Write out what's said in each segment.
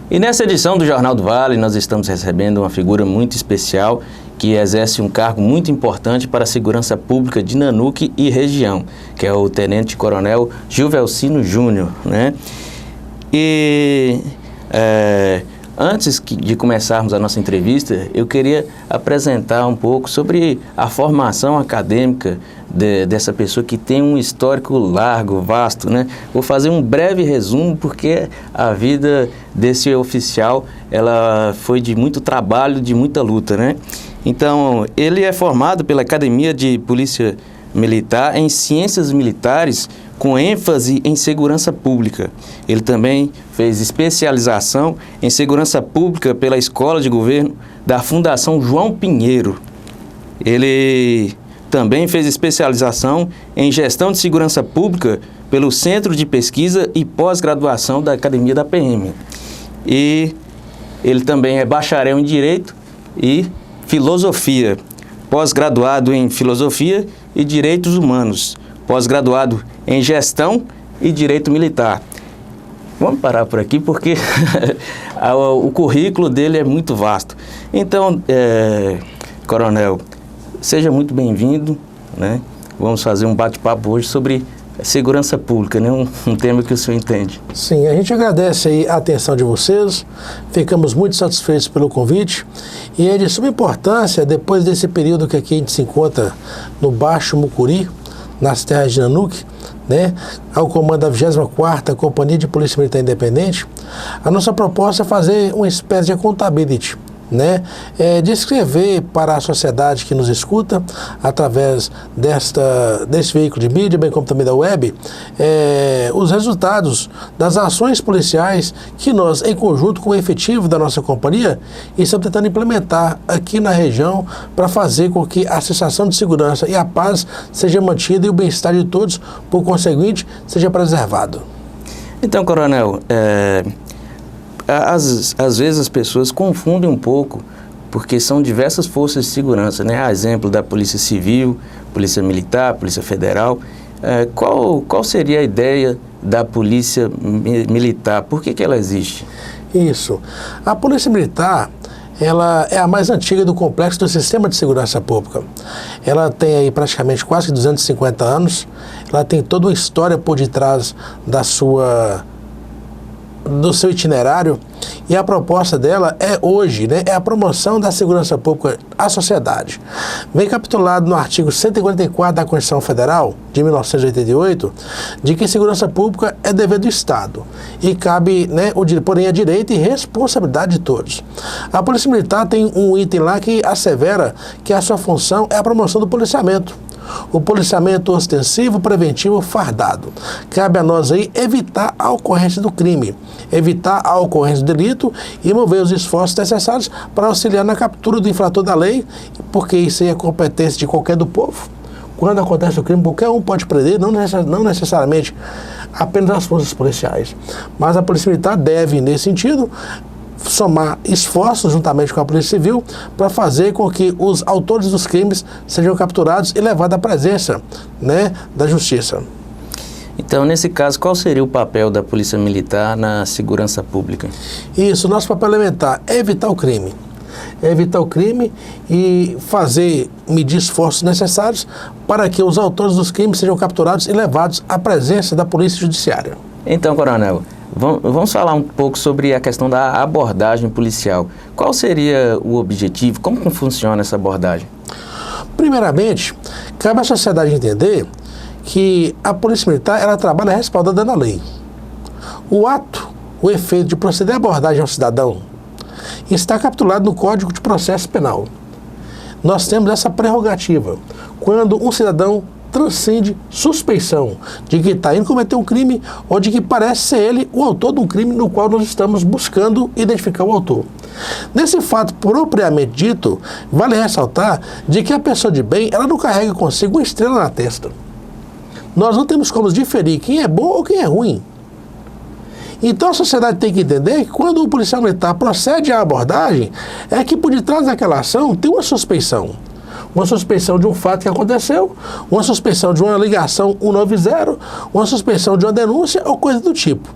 E nessa edição do Jornal do Vale, nós estamos recebendo uma figura muito especial que exerce um cargo muito importante para a segurança pública de Nanuque e região, que é o Tenente Coronel Gilvelcino Júnior, né? E antes de começarmos a nossa entrevista, eu queria apresentar um pouco sobre a formação acadêmica dessa pessoa que tem um histórico largo, vasto, né? Vou fazer um breve resumo porque a vida desse oficial, ela foi de muito trabalho, de muita luta, né? Então, ele é formado pela Academia de Polícia Militar em Ciências Militares, com ênfase em segurança pública. Ele também fez especialização em segurança pública pela Escola de Governo da Fundação João Pinheiro. Ele também fez especialização em gestão de segurança pública pelo Centro de Pesquisa e Pós-Graduação da Academia da PM. E ele também é bacharel em Direito e Filosofia, pós-graduado em Filosofia e Direitos Humanos, pós-graduado em Gestão e Direito Militar. Vamos parar por aqui porque o currículo dele é muito vasto. Então, Coronel, seja muito bem-vindo, né? Vamos fazer um bate-papo hoje sobre segurança pública, né? Um tema que o senhor entende. Sim, a gente agradece aí a atenção de vocês, ficamos muito satisfeitos pelo convite e é de suma importância, depois desse período que aqui a gente se encontra no Baixo Mucuri, nas terras de Nanuque, né, ao comando da 24ª Companhia de Polícia Militar Independente, a nossa proposta é fazer uma espécie de accountability, né, descrever para a sociedade que nos escuta, através desse veículo de mídia, bem como também da web, os resultados das ações policiais que nós, em conjunto com o efetivo da nossa companhia, estamos tentando implementar aqui na região para fazer com que a sensação de segurança e a paz seja mantida e o bem-estar de todos, por conseguinte, seja preservado. Então, Coronel, às vezes as pessoas confundem um pouco, porque são diversas forças de segurança, né? A exemplo da Polícia Civil, Polícia Militar, Polícia Federal. Qual seria a ideia da Polícia Militar? Por que ela existe? Isso. A Polícia Militar, ela é a mais antiga do complexo do sistema de segurança pública. Ela tem aí praticamente quase 250 anos, ela tem toda uma história por detrás do seu itinerário, e a proposta dela hoje, né, é a promoção da segurança pública à sociedade. Vem capitulado no artigo 144 da Constituição Federal de 1988, de que segurança pública é dever do Estado e cabe, né, porém, a direito e responsabilidade de todos. A Polícia Militar tem um item lá que assevera que a sua função é a promoção do policiamento. O policiamento ostensivo, preventivo, fardado. Cabe a nós aí evitar a ocorrência do crime, evitar a ocorrência do delito e mover os esforços necessários para auxiliar na captura do infrator da lei, porque isso aí é competência de qualquer do povo. Quando acontece o crime, qualquer um pode prender, não necessariamente apenas as forças policiais. Mas a Polícia Militar deve, nesse sentido, somar esforços juntamente com a Polícia Civil para fazer com que os autores dos crimes sejam capturados e levados à presença, né, da justiça. Então, nesse caso, qual seria o papel da Polícia Militar na segurança pública? Isso, nosso papel elementar é evitar o crime. É evitar o crime e medir esforços necessários para que os autores dos crimes sejam capturados e levados à presença da Polícia Judiciária. Então, Coronel, vamos falar um pouco sobre a questão da abordagem policial. Qual seria o objetivo? Como que funciona essa abordagem? Primeiramente, cabe à sociedade entender que a Polícia Militar, ela trabalha respaldada na lei. O efeito de proceder à abordagem ao cidadão está capitulado no Código de Processo Penal. Nós temos essa prerrogativa. Quando um cidadão transcende suspeição de que está indo cometer um crime ou de que parece ser ele o autor de um crime no qual nós estamos buscando identificar o autor. Nesse fato propriamente dito, vale ressaltar de que a pessoa de bem, ela não carrega consigo uma estrela na testa. Nós não temos como diferir quem é bom ou quem é ruim. Então a sociedade tem que entender que quando o policial militar procede à abordagem, é que por detrás daquela ação tem uma suspeição. uma suspeição de um fato que aconteceu, uma suspeição de uma ligação 190, uma suspeição de uma denúncia ou coisa do tipo.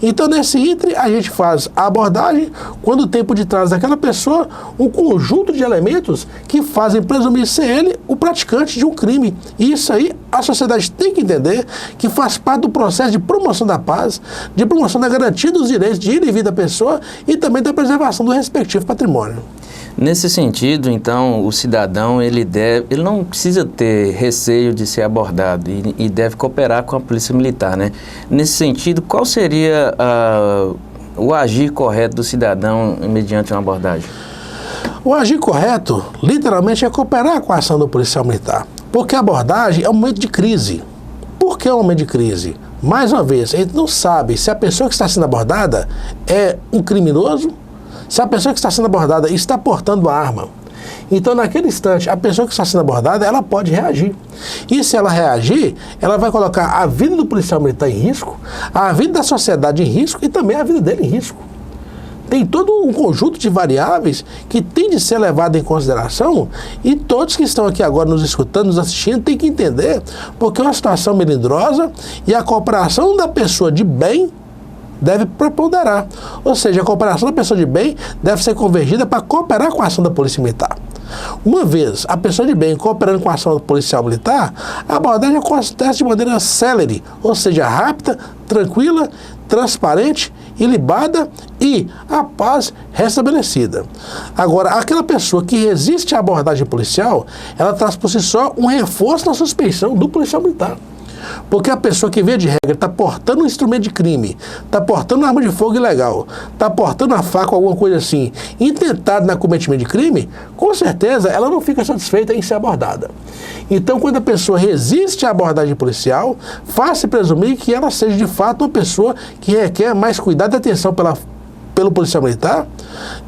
Então, nesse ínterim, a gente faz a abordagem quando tem por detrás daquela pessoa um conjunto de elementos que fazem presumir ser ele o praticante de um crime. E isso aí a sociedade tem que entender que faz parte do processo de promoção da paz, de promoção da garantia dos direitos de ir e vir da pessoa e também da preservação do respectivo patrimônio. Nesse sentido, então, o cidadão ele não precisa ter receio de ser abordado e deve cooperar com a Polícia Militar, né? Nesse sentido, qual seria o agir correto do cidadão mediante uma abordagem? O agir correto, literalmente, é cooperar com a ação do policial militar, porque a abordagem é um momento de crise. Por que é um momento de crise? Mais uma vez, a gente não sabe se a pessoa que está sendo abordada é um criminoso, se a pessoa que está sendo abordada está portando a arma. Então, naquele instante, a pessoa que está sendo abordada, ela pode reagir. E se ela reagir, ela vai colocar a vida do policial militar em risco, a vida da sociedade em risco e também a vida dele em risco. Tem todo um conjunto de variáveis que tem de ser levado em consideração e todos que estão aqui agora nos escutando, nos assistindo, têm que entender porque é uma situação melindrosa e a cooperação da pessoa de bem deve preponderar. Ou seja, a cooperação da pessoa de bem deve ser convergida para cooperar com a ação da Polícia Militar. Uma vez a pessoa de bem cooperando com a ação do policial militar, a abordagem acontece de maneira célere, ou seja, rápida, tranquila, transparente, ilibada e a paz restabelecida. Agora, aquela pessoa que resiste à abordagem policial, ela traz por si só um reforço na suspeição do policial militar. Porque a pessoa que, via de regra, está portando um instrumento de crime, está portando uma arma de fogo ilegal, está portando uma faca ou alguma coisa assim, intentado no cometimento de crime, com certeza ela não fica satisfeita em ser abordada. Então, quando a pessoa resiste à abordagem policial, faz-se presumir que ela seja de fato uma pessoa que requer mais cuidado e atenção pelo policial militar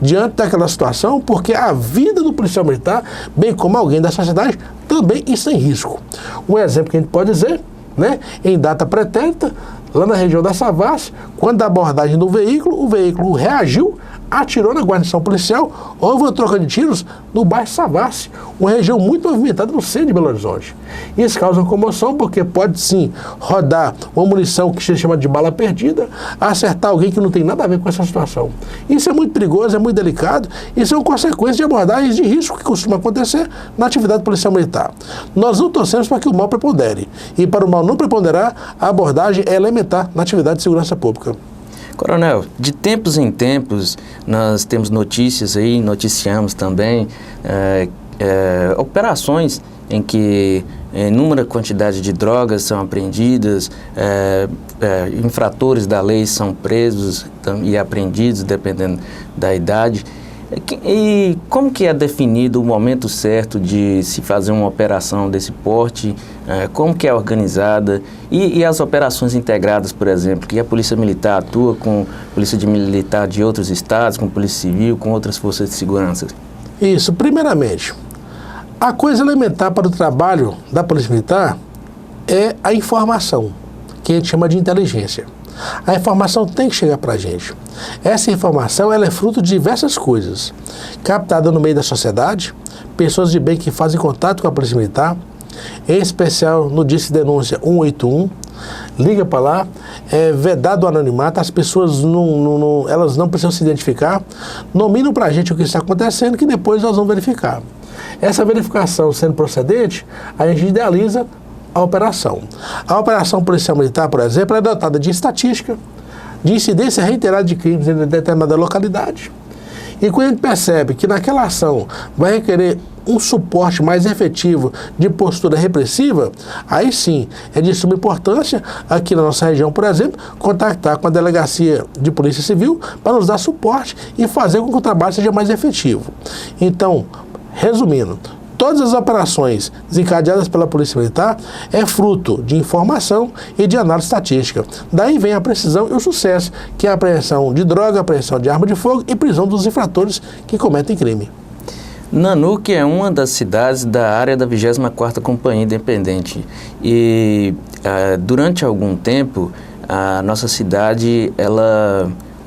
diante daquela situação, porque a vida do policial militar, bem como alguém da sociedade, também está em risco. Um exemplo que a gente pode dizer, né, em data pretérita, lá na região da Savassi, quando da abordagem do veículo, o veículo reagiu, atirou na guarnição policial, houve uma troca de tiros no bairro Savassi, uma região muito movimentada no centro de Belo Horizonte. Isso causa comoção porque pode sim rodar uma munição que se chama de bala perdida, acertar alguém que não tem nada a ver com essa situação. Isso é muito perigoso, é muito delicado e são consequências de abordagens de risco que costuma acontecer na atividade policial militar. Nós não torcemos para que o mal prepondere e para o mal não preponderar, a abordagem é elementar na atividade de segurança pública. Coronel, de tempos em tempos nós temos notícias aí, noticiamos também operações em que inúmera quantidade de drogas são apreendidas, infratores da lei são presos e apreendidos, dependendo da idade. E como que é definido o momento certo de se fazer uma operação desse porte? Como que é organizada? E as operações integradas, por exemplo, que a Polícia Militar atua com Polícia Militar de outros estados, com Polícia Civil, com outras forças de segurança? Isso, primeiramente, a coisa elementar para o trabalho da Polícia Militar é a informação, que a gente chama de inteligência. A informação tem que chegar para a gente. Essa informação ela é fruto de diversas coisas. Captada no meio da sociedade, pessoas de bem que fazem contato com a Polícia Militar, em especial no Disque Denúncia 181, liga para lá, é vedado o anonimato, as pessoas elas não precisam se identificar, nominam para a gente o que está acontecendo, que depois nós vamos verificar. Essa verificação sendo procedente, a gente idealiza a operação. A operação policial militar, por exemplo, é dotada de estatística, de incidência reiterada de crimes em determinada localidade. E quando a gente percebe que naquela ação vai requerer um suporte mais efetivo de postura repressiva, aí sim é de suma importância, aqui na nossa região, por exemplo, contactar com a Delegacia de Polícia Civil para nos dar suporte e fazer com que o trabalho seja mais efetivo. Então, resumindo, todas as operações desencadeadas pela Polícia Militar é fruto de informação e de análise estatística. Daí vem a precisão e o sucesso, que é a apreensão de droga, a apreensão de arma de fogo e prisão dos infratores que cometem crime. Nanuque é uma das cidades da área da 24ª Companhia Independente e durante algum tempo a nossa cidade,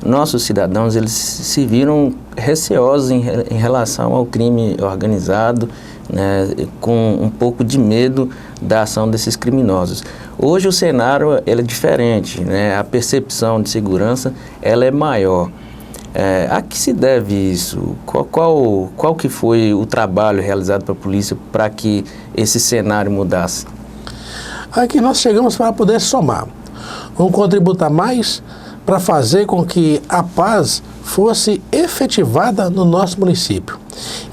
nossos cidadãos, eles se viram receosos em relação ao crime organizado, né, com um pouco de medo da ação desses criminosos. Hoje o cenário ele é diferente, né? A percepção de segurança ela é maior. A que se deve isso? Qual que foi o trabalho realizado pela polícia para que esse cenário mudasse? Aqui nós chegamos para poder somar, contribuir mais para fazer com que a paz fosse efetivada no nosso município.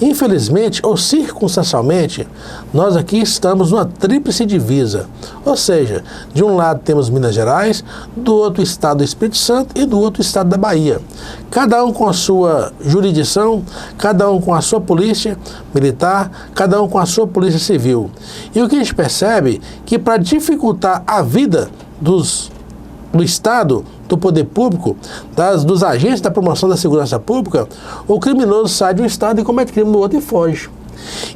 Infelizmente ou circunstancialmente, nós aqui estamos numa tríplice divisa, ou seja, de um lado temos Minas Gerais, do outro estado do Espírito Santo e do outro estado da Bahia. Cada um com a sua jurisdição, cada um com a sua polícia militar, cada um com a sua polícia civil. E o que a gente percebe que para dificultar a vida do Estado, do poder público, dos agentes da promoção da segurança pública, o criminoso sai de um estado e comete crime no outro e foge.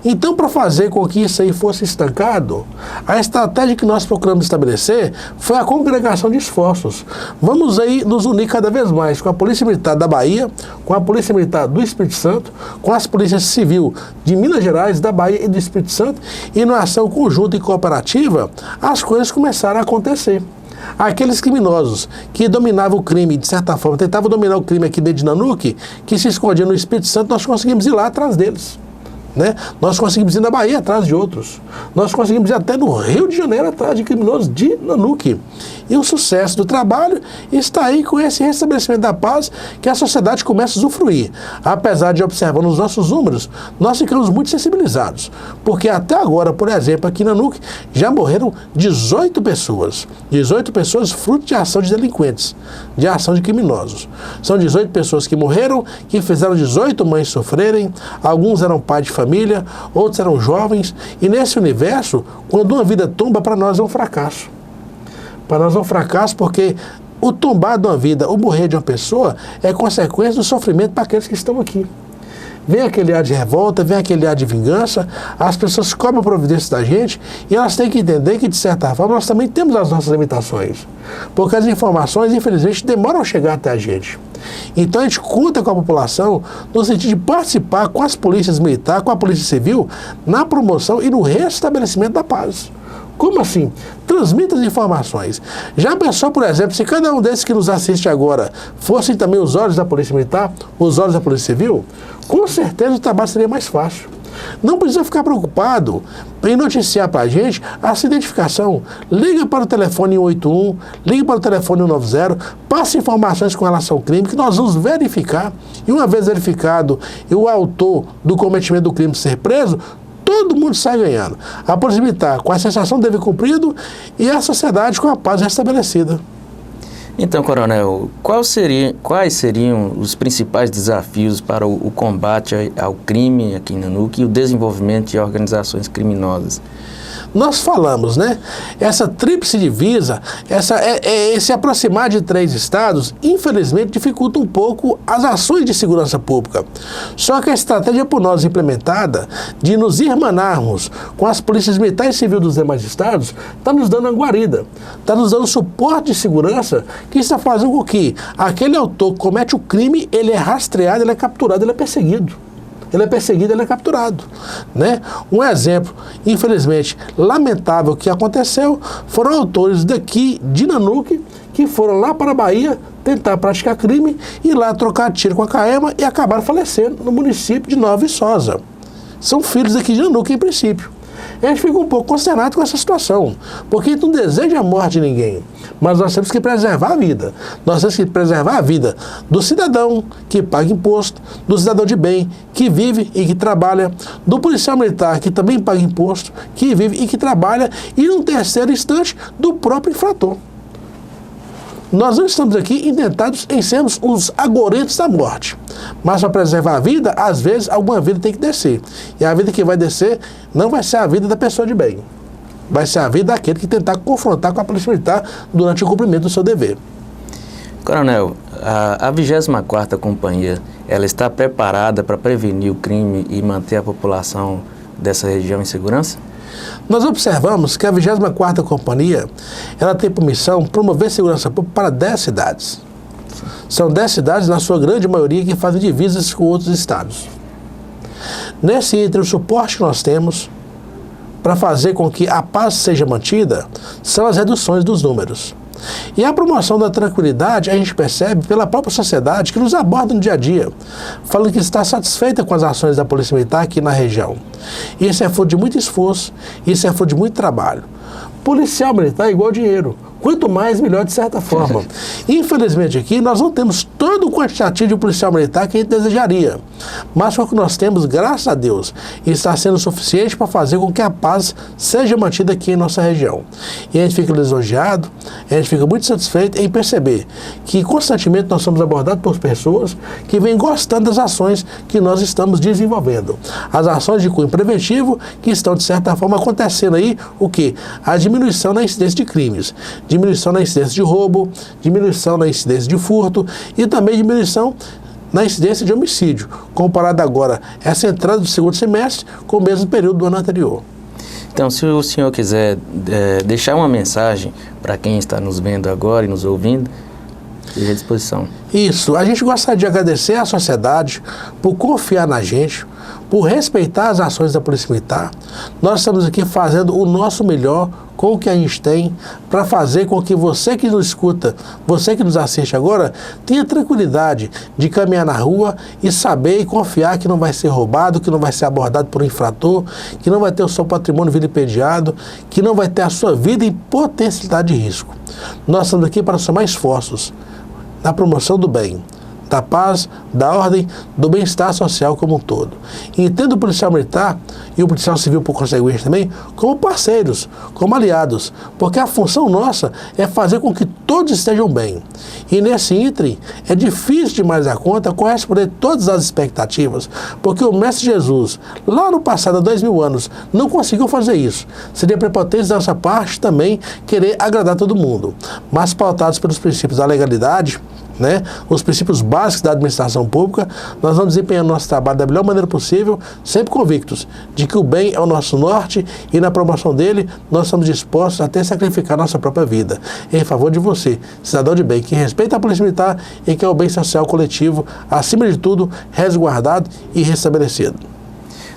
Então, para fazer com que isso aí fosse estancado, a estratégia que nós procuramos estabelecer foi a congregação de esforços. Vamos aí nos unir cada vez mais com a Polícia Militar da Bahia, com a Polícia Militar do Espírito Santo, com as polícias civil de Minas Gerais, da Bahia e do Espírito Santo, e numa ação conjunta e cooperativa, as coisas começaram a acontecer. Aqueles criminosos que dominavam o crime, de certa forma, tentavam dominar o crime aqui dentro de Nanuque, que se escondiam no Espírito Santo, nós conseguimos ir lá atrás deles. Né? Nós conseguimos ir na Bahia atrás de outros. Nós conseguimos ir até no Rio de Janeiro atrás de criminosos de Nanuque. E o sucesso do trabalho está aí com esse restabelecimento da paz que a sociedade começa a usufruir. Apesar de observar nos nossos números, nós ficamos muito sensibilizados. Porque até agora, por exemplo, aqui em Nanuque, já morreram 18 pessoas. 18 pessoas fruto de ação de delinquentes, de ação de criminosos. São 18 pessoas que morreram, que fizeram 18 mães sofrerem, alguns eram pais de família, outros eram jovens, e nesse universo, quando uma vida tomba, para nós é um fracasso. Para nós é um fracasso porque o tombar de uma vida, o morrer de uma pessoa, é consequência do sofrimento para aqueles que estão aqui. Vem aquele ar de revolta, vem aquele ar de vingança, as pessoas cobram providência da gente e elas têm que entender que, de certa forma, nós também temos as nossas limitações. Porque as informações, infelizmente, demoram a chegar até a gente. Então a gente conta com a população no sentido de participar com as polícias militares, com a polícia civil, na promoção e no restabelecimento da paz. Como assim? Transmita as informações. Já pensou, por exemplo, se cada um desses que nos assiste agora fossem também os olhos da Polícia Militar, os olhos da Polícia Civil? Com certeza o trabalho seria mais fácil. Não precisa ficar preocupado em noticiar para a gente essa identificação. Liga para o telefone 181, liga para o telefone 190, passe informações com relação ao crime que nós vamos verificar. E uma vez verificado e o autor do cometimento do crime ser preso, todo mundo sai ganhando. A Polícia Militar com a sensação de dever cumprido e a sociedade com a paz restabelecida. Então, Coronel, quais seriam os principais desafios para o combate ao crime aqui em Nanuque e o desenvolvimento de organizações criminosas? Nós falamos, né? Essa tríplice divisa, esse aproximar de 3 estados, infelizmente, dificulta um pouco as ações de segurança pública. Só que a estratégia por nós implementada, de nos irmanarmos com as polícias militar e civil dos demais estados, está nos dando uma guarida, está nos dando suporte de segurança, que está fazendo com que aquele autor que comete o crime, ele é rastreado, ele é capturado, ele é perseguido. Ele é perseguido, ele é capturado, né? Um exemplo, infelizmente, lamentável que aconteceu, foram autores daqui de Nanuque que foram lá para a Bahia tentar praticar crime e lá trocar tiro com a Caema e acabaram falecendo no município de Nova Viçosa. São filhos aqui de Nanuque, em princípio. A gente fica um pouco consternado com essa situação, porque a gente não deseja a morte de ninguém, mas nós temos que preservar a vida. Nós temos que preservar a vida do cidadão que paga imposto, do cidadão de bem que vive e que trabalha, do policial militar que também paga imposto, que vive e que trabalha, e, num terceiro instante, do próprio infrator. Nós não estamos aqui intentados em sermos os agorentos da morte. Mas para preservar a vida, às vezes, alguma vida tem que descer. E a vida que vai descer não vai ser a vida da pessoa de bem. Vai ser a vida daquele que tentar confrontar com a Polícia Militar durante o cumprimento do seu dever. Coronel, a 24ª Companhia, ela está preparada para prevenir o crime e manter a população dessa região em segurança? Nós observamos que a 24ª Companhia, ela tem por missão promover segurança pública para 10 cidades. São 10 cidades, na sua grande maioria, que fazem divisas com outros estados. Nesse entre o suporte que nós temos para fazer com que a paz seja mantida são as reduções dos números. E a promoção da tranquilidade a gente percebe pela própria sociedade que nos aborda no dia a dia, falando que está satisfeita com as ações da Polícia Militar aqui na região. Isso é fruto de muito esforço, isso é fruto de muito trabalho. Policial militar é igual dinheiro. Quanto mais, melhor de certa forma. Infelizmente aqui nós não temos todo o quantitativo de policial militar que a gente desejaria. Mas o que nós temos, graças a Deus, está sendo suficiente para fazer com que a paz seja mantida aqui em nossa região. E a gente fica lisonjeado, a gente fica muito satisfeito em perceber que constantemente nós somos abordados por pessoas que vêm gostando das ações que nós estamos desenvolvendo. As ações de cunho preventivo que estão, de certa forma, acontecendo aí, o quê? A diminuição na incidência de crimes, diminuição na incidência de roubo, diminuição na incidência de furto e também diminuição na incidência de homicídio, comparado agora essa entrada do segundo semestre com o mesmo período do ano anterior. Então, se o senhor quiser deixar uma mensagem para quem está nos vendo agora e nos ouvindo, esteja à disposição. Isso, a gente gostaria de agradecer à sociedade por confiar na gente, por respeitar as ações da Polícia Militar. Nós estamos aqui fazendo o nosso melhor com o que a gente tem para fazer com que você que nos escuta, você que nos assiste agora, tenha tranquilidade de caminhar na rua e saber e confiar que não vai ser roubado, que não vai ser abordado por um infrator, que não vai ter o seu patrimônio vilipendiado, que não vai ter a sua vida em potencialidade de risco. Nós estamos aqui para somar esforços na promoção do bem, da paz, da ordem, do bem-estar social como um todo. E entendo o policial militar e o policial civil, por conseguinte, também, como parceiros, como aliados, porque a função nossa é fazer com que todos estejam bem. E nesse ínterim, é difícil demais a conta corresponder todas as expectativas, porque o Mestre Jesus, lá no passado, há 2000 anos, não conseguiu fazer isso. Seria prepotência da nossa parte também querer agradar todo mundo. Mas pautados pelos princípios da legalidade, os princípios básicos da administração pública, nós vamos desempenhar nosso trabalho da melhor maneira possível, sempre convictos de que o bem é o nosso norte e na promoção dele nós estamos dispostos a até sacrificar nossa própria vida em favor de você, cidadão de bem, que respeita a Polícia Militar e que é o bem social coletivo, acima de tudo, resguardado e restabelecido.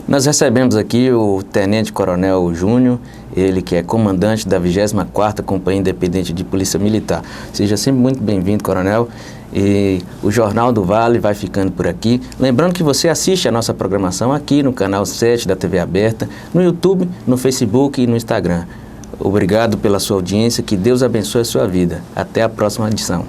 Nós recebemos aqui o Tenente Coronel Júnior, ele que é comandante da 24ª Companhia Independente de Polícia Militar. Seja sempre muito bem-vindo, Coronel. E o Jornal do Vale vai ficando por aqui. Lembrando que você assiste a nossa programação aqui no canal 7 da TV Aberta, no YouTube, no Facebook e no Instagram. Obrigado pela sua audiência, que Deus abençoe a sua vida. Até a próxima edição.